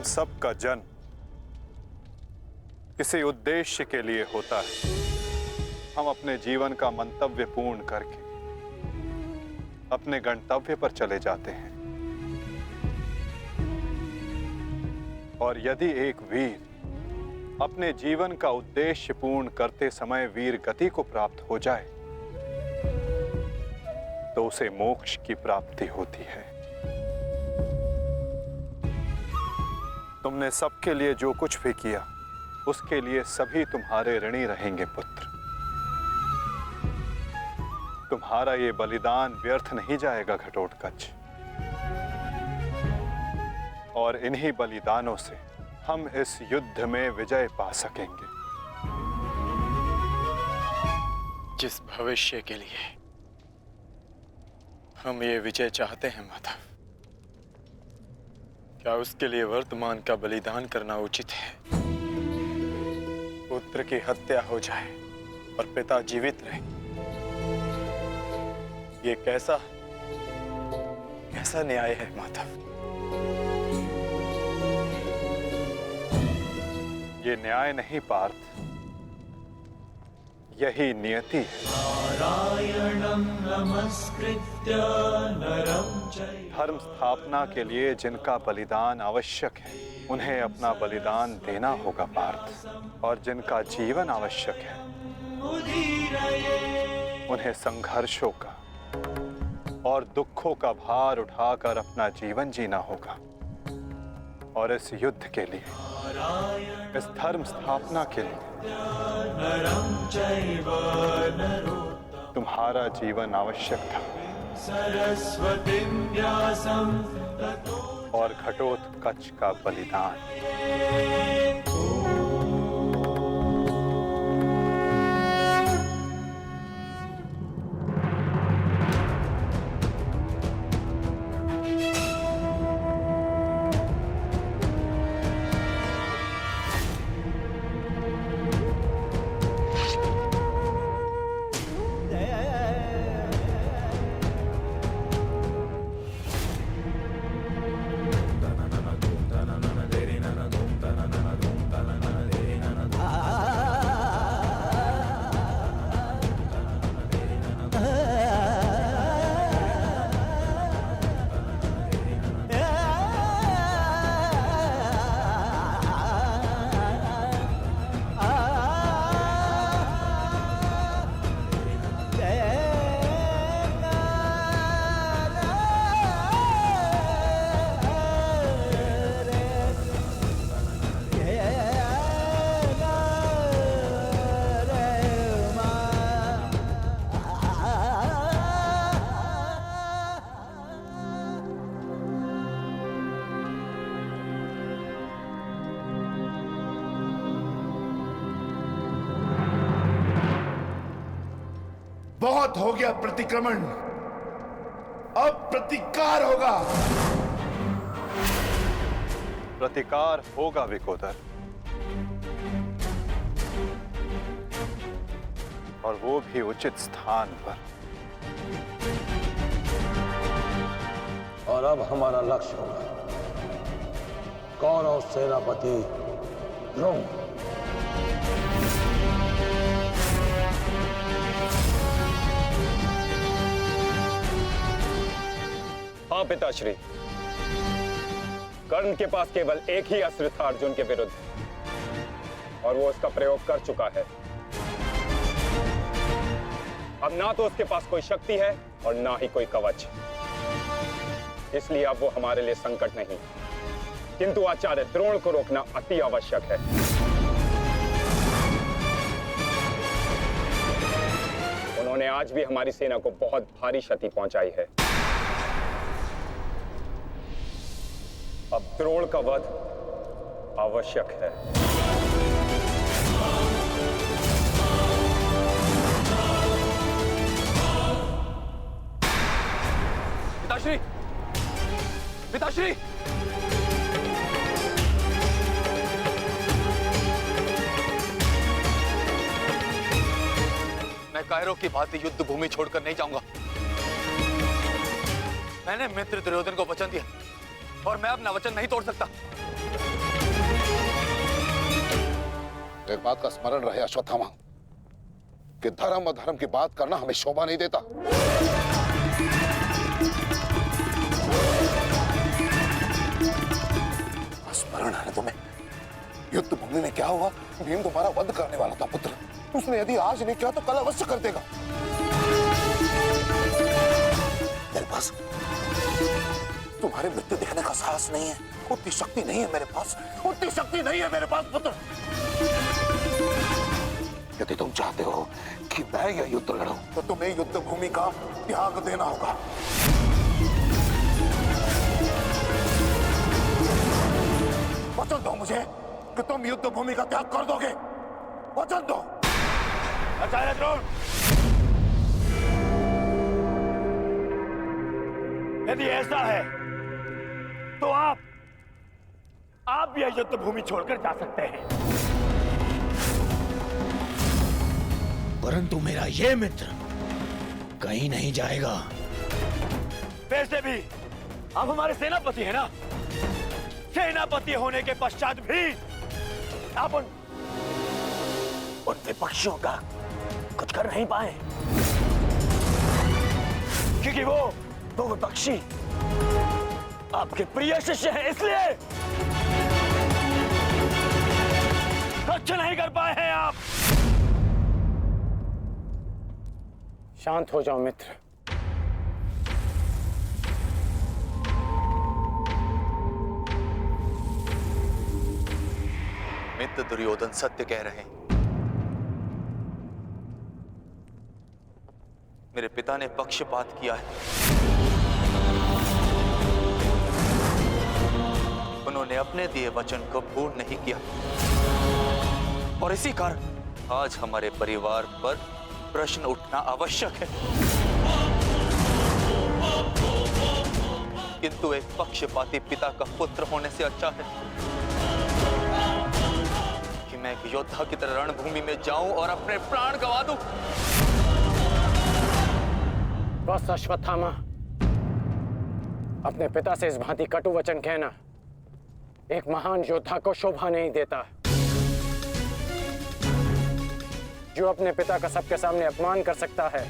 सब का जन्म किसी उद्देश्य के लिए होता है। हम अपने जीवन का मंतव्य पूर्ण करके अपने गंतव्य पर चले जाते हैं। और यदि एक वीर अपने जीवन का उद्देश्य पूर्ण करते समय वीर गति को प्राप्त हो जाए तो उसे मोक्ष की प्राप्ति होती है। तुमने सबके लिए जो कुछ भी किया उसके लिए सभी तुम्हारे ऋणी रहेंगे पुत्र। तुम्हारा ये बलिदान व्यर्थ नहीं जाएगा घटोत्कच। और इन्हीं बलिदानों से हम इस युद्ध में विजय पा सकेंगे। जिस भविष्य के लिए हम ये विजय चाहते हैं माधव, क्या उसके लिए वर्तमान का बलिदान करना उचित है? पुत्र की हत्या हो जाए और पिता जीवित रहे, ये कैसा न्याय है माधव? ये न्याय नहीं पार्थ, यही नियति है। नारायणं नमस्कृत्य नरं चैव। धर्म स्थापना के लिए जिनका बलिदान आवश्यक है उन्हें अपना बलिदान देना होगा पार्थ। और जिनका जीवन आवश्यक है उन्हें संघर्षों का और दुखों का भार उठाकर अपना जीवन जीना होगा। और इस युद्ध के लिए, इस धर्म स्थापना के लिए तुम्हारा जीवन आवश्यक था। और घटोत्कच का बलिदान। बहुत हो गया प्रतिक्रमण, अब प्रतिकार होगा। प्रतिकार होगा विकोदर, और वो भी उचित स्थान पर। और अब हमारा लक्ष्य होगा कौरव सेनापति द्रोण। हाँ पिताश्री, कर्ण के पास केवल एक ही अस्त्र था अर्जुन के विरुद्ध, और वो उसका प्रयोग कर चुका है। अब ना तो उसके पास कोई शक्ति है और ना ही कोई कवच, इसलिए अब वो हमारे लिए संकट नहीं, किंतु आचार्य द्रोण को रोकना अति आवश्यक है। उन्होंने आज भी हमारी सेना को बहुत भारी क्षति पहुंचाई है। अब द्रोण का वध आवश्यक है। पिताश्री, पिताश्री, मैं कायरों की भांति युद्ध भूमि छोड़कर नहीं जाऊंगा। मैंने मित्र दुर्योधन को वचन दिया और मैं अपना वचन नहीं तोड़ सकता। एक बात का स्मरण रहे अश्वत्थामा, कि धर्म और धर्म की बात करना हमें शोभा नहीं देता। स्मरण है तुम्हें युद्ध भूमि में क्या हुआ? भीम तुम्हारा वध करने वाला था पुत्र। उसने यदि आज नहीं किया तो कल अवश्य कर देगा। मेरे पास तुम्हारे मृत्यु देखने का साहस नहीं है, उतनी शक्ति नहीं है मेरे पास, उतनी शक्ति नहीं है मेरे पास पुत्र। यदि तुम चाहते हो कि मैं यह युद्ध लड़ूं, तो तुम्हें युद्ध भूमि का त्याग देना होगा। वचन दो मुझे कि तुम युद्ध भूमि का त्याग कर दोगे। वचन दो। आचार्य द्रोण, यदि ऐसा है तो आप यह युद्ध भूमि छोड़कर जा सकते हैं, परंतु मेरा यह मित्र कहीं नहीं जाएगा। वैसे भी आप हमारे सेनापति हैं ना? सेनापति होने के पश्चात भी आप उन विपक्षियों का कुछ कर नहीं पाए, क्योंकि वो विपक्षी आपके प्रिय शिष्य हैं, इसलिए रक्षा नहीं कर पाए हैं आप। शांत हो जाओ मित्र। मित्र दुर्योधन सत्य कह रहे हैं। मेरे पिता ने पक्षपात किया है। उन्होंने अपने दिए वचन को पूर्ण नहीं किया, और इसी कारण आज हमारे परिवार पर प्रश्न उठना आवश्यक है। किंतु एक पक्षपाती पिता का पुत्र होने से अच्छा है कि मैं एक योद्धा की तरह रणभूमि में जाऊं और अपने प्राण गंवा दूं। बस अश्वत्थामा, अपने पिता से इस भांति कटु वचन कहना एक महान योद्धा को शोभा नहीं देता। जो अपने पिता का सबके सामने अपमान कर सकता है,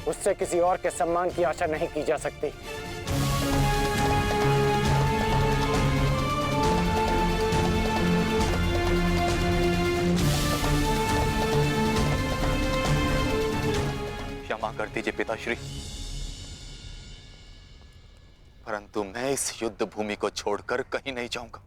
उससे किसी और के सम्मान की आशा नहीं की जा सकती। क्षमा कर दीजिए पिताश्री, परंतु मैं इस युद्ध भूमि को छोड़कर कहीं नहीं जाऊंगा।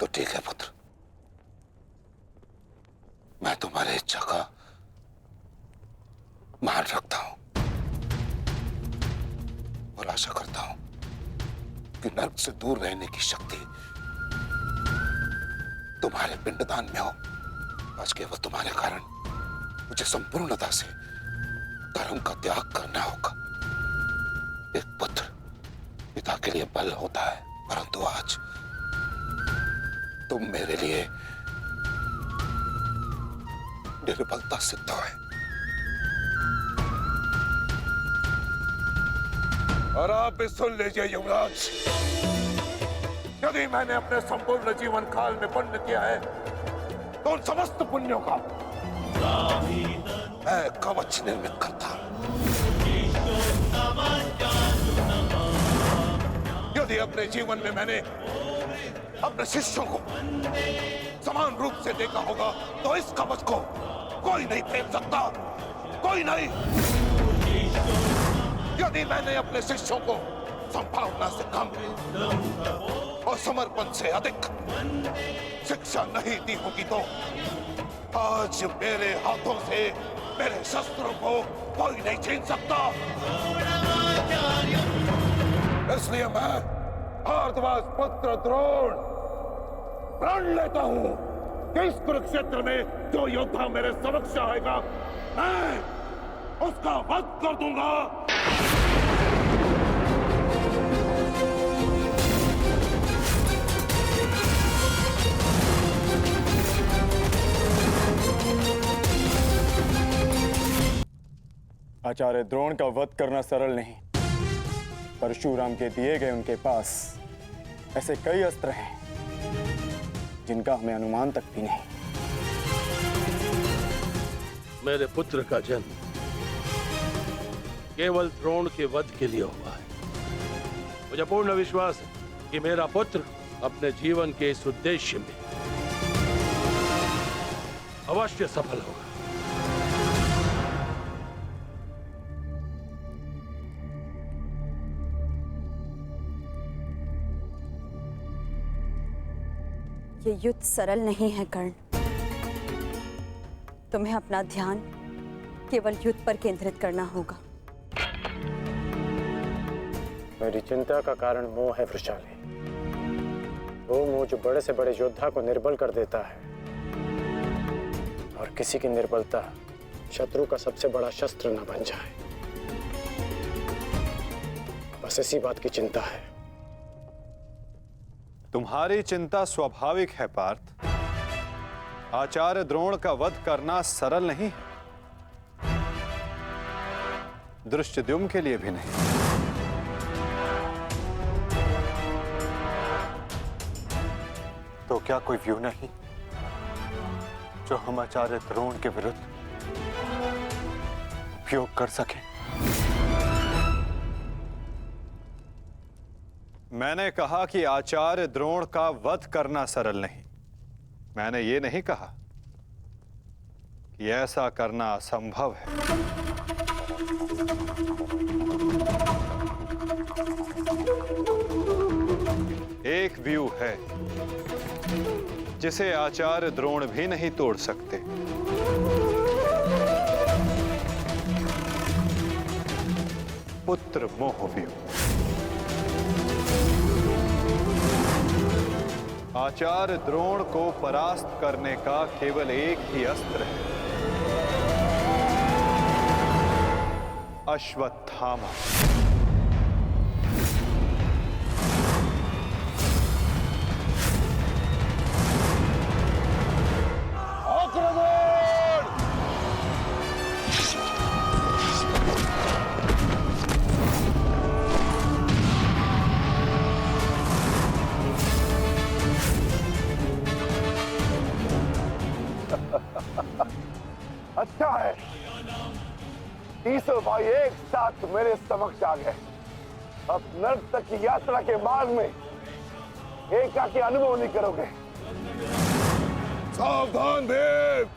तो ठीक है पुत्र, मैं तुम्हारी इच्छा का मान रखता हूं और आशा करता हूं कि नर्क से दूर रहने की शक्ति तुम्हारे पिंडदान में हो। आज केवल तुम्हारे कारण मुझे संपूर्णता से धर्म का त्याग करना होगा। एक पुत्र पिता के लिए बल होता है, परंतु आज तुम मेरे लिए निर्बलता सिद्ध है। और आप भी सुन लीजिए युवराज, यदि मैंने अपने संपूर्ण जीवन काल में पुण्य किया है तो उन समस्त पुण्यों का मैं कवच निर्मित करता हूं। यदि अपने जीवन में मैंने अपने शिष्यों को समान रूप से देखा होगा तो इस कवच को कोई नहीं फेंक सकता, कोई नहीं। यदि मैंने अपने शिष्यों को संभावना से कम और समर्पण से अधिक शिक्षा नहीं दी होगी तो आज मेरे हाथों से मेरे शस्त्रों को कोई नहीं छीन सकता। इसलिए मैं भारद्वाज पुत्र द्रोण प्रण लेता हूं कि इस कुरुक्षेत्र में जो योद्धा मेरे समक्ष आएगा मैं उसका वध कर दूंगा। आचार्य द्रोण का वध करना सरल नहीं। परशुराम के दिए गए उनके पास ऐसे कई अस्त्र हैं जिनका हमें अनुमान तक भी नहीं। मेरे पुत्र का जन्म केवल द्रोण के वध के लिए हुआ है। मुझे पूर्ण विश्वास है कि मेरा पुत्र अपने जीवन के इस उद्देश्य में अवश्य सफल होगा। ये युद्ध सरल नहीं है कर्ण। तुम्हें अपना ध्यान केवल युद्ध पर केंद्रित करना होगा। मेरी चिंता का कारण मोह है वृषाली। वो मोह जो बड़े से बड़े योद्धा को निर्बल कर देता है, और किसी की निर्बलता शत्रु का सबसे बड़ा शस्त्र न बन जाए। बस इसी बात की चिंता है। तुम्हारी चिंता स्वाभाविक है पार्थ। आचार्य द्रोण का वध करना सरल नहीं है, धृष्टद्युम्न के लिए भी नहीं। तो क्या कोई व्यू नहीं जो हम आचार्य द्रोण के विरुद्ध उपयोग कर सके? मैंने कहा कि आचार्य द्रोण का वध करना सरल नहीं। मैंने ये नहीं कहा कि ऐसा करना असंभव है। एक व्यू है जिसे आचार्य द्रोण भी नहीं तोड़ सकते। पुत्र मोह व्यू। आचार्य द्रोण को परास्त करने का केवल एक ही अस्त्र है, अश्वत्थामा। अच्छा है, तीसों भाई एक साथ मेरे समक्ष आ गए। अब नर्क तक की यात्रा के मार्ग में एकाकी अनुभव नहीं करोगे। सावधान भीम।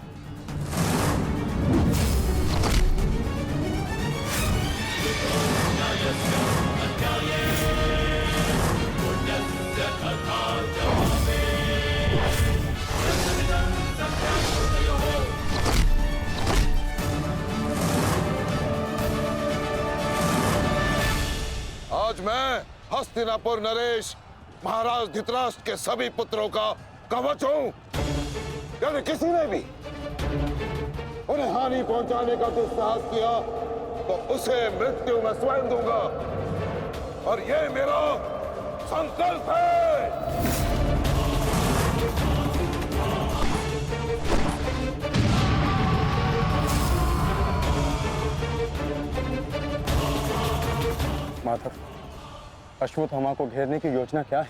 आज मैं हस्तिनापुर नरेश महाराज धृतराष्ट्र के सभी पुत्रों का कवच हूं। यदि किसी ने भी उन्हें हानि पहुंचाने का दुस्साहस किया तो उसे मृत्यु में स्वयं दूंगा, और ये मेरा संकल्प है। माधव, अश्वत्थामा को घेरने की योजना क्या है?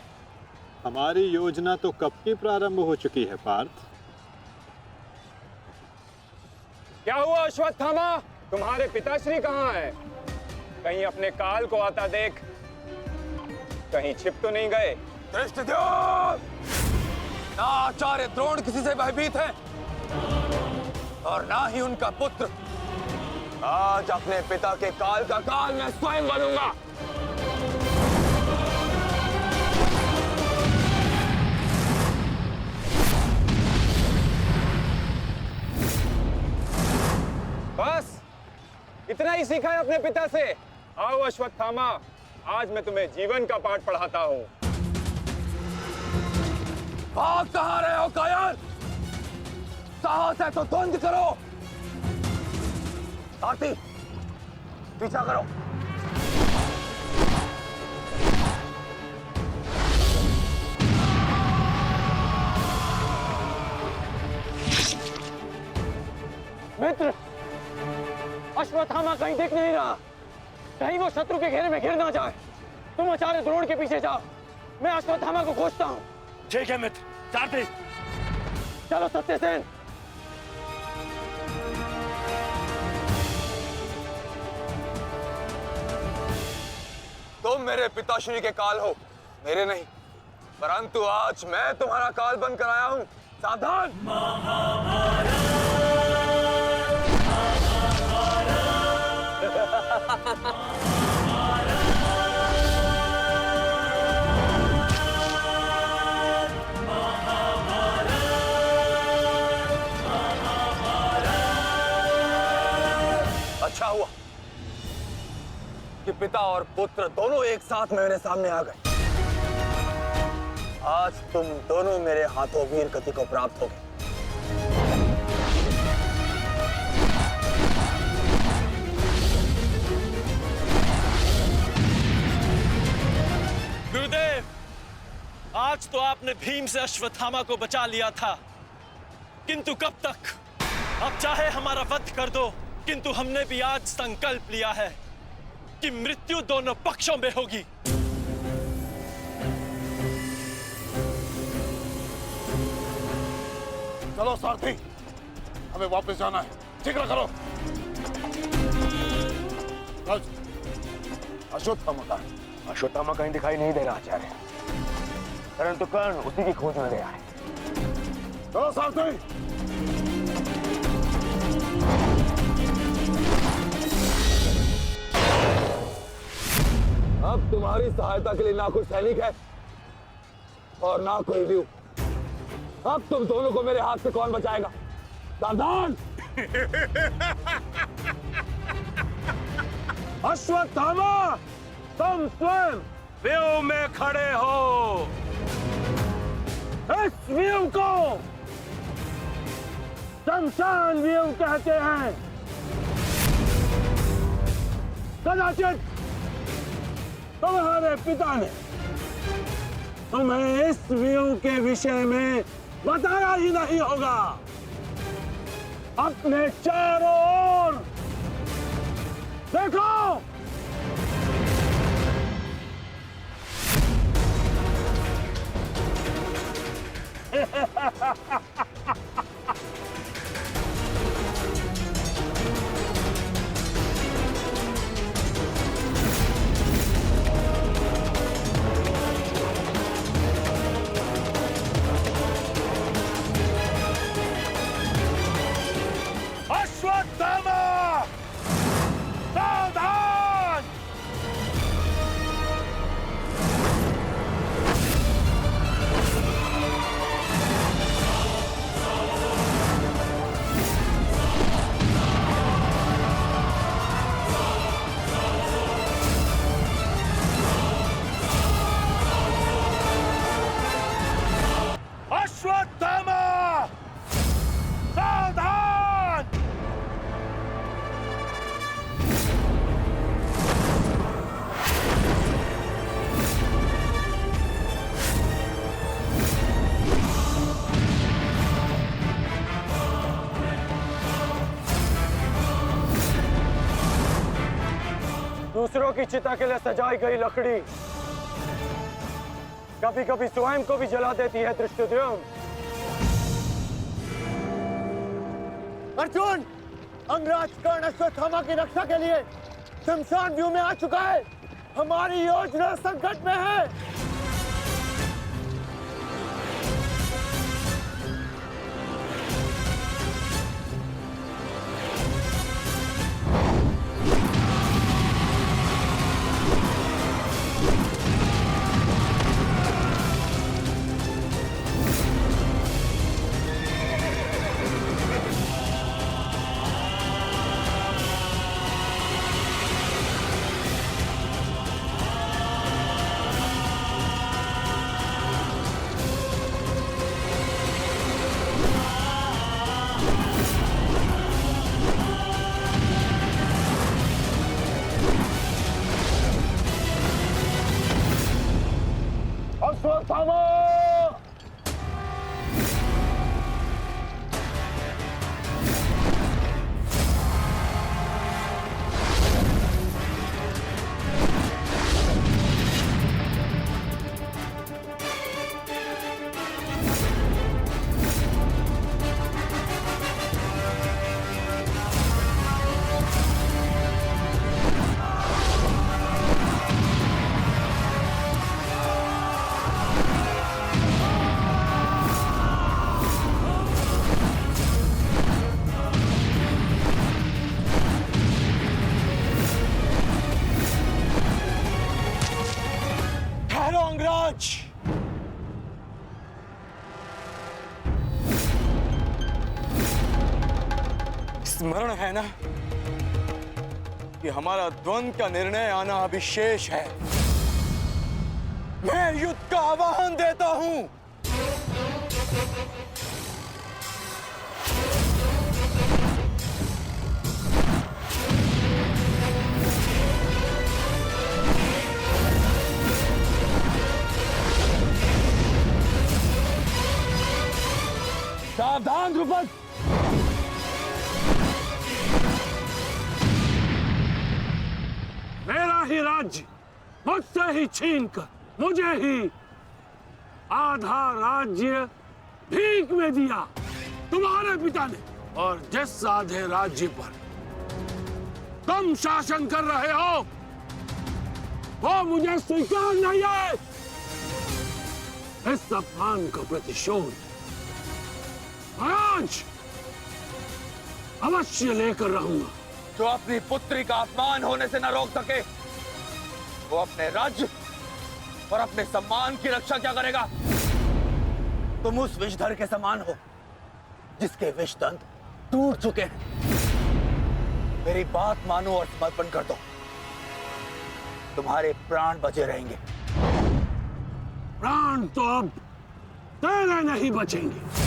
हमारी योजना तो कब की प्रारंभ हो चुकी है पार्थ। क्या हुआ अश्वत्थामा? तुम्हारे पिताश्री कहाँ हैं? कहीं अपने काल को आता देख कहीं छिप तो नहीं गए? धृष्टद्युम्न! ना आचार्य द्रोण किसी से भयभीत है और ना ही उनका पुत्र। आज अपने पिता के काल का काल मैं स्वयं बनूंगा। बस इतना ही सीखा है अपने पिता से। आओ अश्वत्थामा, आज मैं तुम्हें जीवन का पाठ पढ़ाता हूं। भाग कहां रहे हो कायर? साहस है तो द्वंद्व करो। आरती, पीछा करो। मित्र, अश्वत्थामा कहीं दिख नहीं रहा। कहीं वो शत्रु के घेरे में घिर ना जाए। तुम आचार्य द्रोण के पीछे जाओ, मैं अश्वत्थामा को खोजता हूँ। ठीक है मित्र। सारथी चलो सत्यसेन। तुम मेरे पिताश्री के काल हो, मेरे नहीं। परंतु आज मैं तुम्हारा काल बनकर आया हूं। सावधान। अच्छा हुआ कि पिता और पुत्र दोनों एक साथ मेरे सामने आ गए। आज तुम दोनों मेरे हाथों वीर गति को प्राप्त होगे। गुरुदेव, आज तो आपने भीम से अश्वत्थामा को बचा लिया था, किंतु कब तक? अब चाहे हमारा वध कर दो, किंतु हमने भी आज संकल्प लिया है कि मृत्यु दोनों पक्षों में होगी। चलो सारथी, हमें वापस जाना है। शीघ्र करो। अश्वत्थामा का अश्वत्थामा कहीं दिखाई नहीं दे रहा आचार्य, परंतु कर्ण उसी की खोज में गया है। चलो सारथी। अब तुम्हारी सहायता के लिए ना कोई सैनिक है और ना कोई व्यू। अब तुम दोनों को मेरे हाथ से कौन बचाएगा? सावधान। अश्वत्थामा, तुम स्वयं व्यू में खड़े हो। इस व्यू को शमशान व्यू कहते हैं। कदाचित तुम्हारे पिता ने तुम्हें इस व्यू के विषय में बताया ही नहीं होगा। अपने चारों ओर देखो। अश्वत्थामा, सावधान। अश्वत्थामा, सावधान। दूसरों की चिता के लिए सजाई गई लकड़ी कभी कभी स्वयं को भी जला देती है। धृष्टद्युम्न, अर्जुन, अंगराज कर्ण अश्वत्थामा की रक्षा के लिए शमशान व्यू में आ चुका है। हमारी योजना संकट में है। स्मरण है ना कि हमारा द्वंद्व का निर्णय आना अभी शेष है। मैं युद्ध का आह्वान देता हूं। सावधान ध्रुपद। मेरा ही राज्य मुझसे ही छीनकर मुझे ही आधा राज्य भीख में दिया तुम्हारे पिता ने, और जिस आधे राज्य पर तुम शासन कर रहे हो वो मुझे स्वीकार नहीं है। इस अपमान का प्रतिशोध आज अवश्य लेकर रहूंगा। जो अपनी पुत्री का अपमान होने से न रोक सके वो अपने राज्य और अपने सम्मान की रक्षा क्या करेगा? तुम उस विषधर के समान हो जिसके विषदंत टूट चुके हैं। मेरी बात मानो और समर्पण कर दो, तुम्हारे प्राण बचे रहेंगे। प्राण तो अब तेरे नहीं बचेंगे।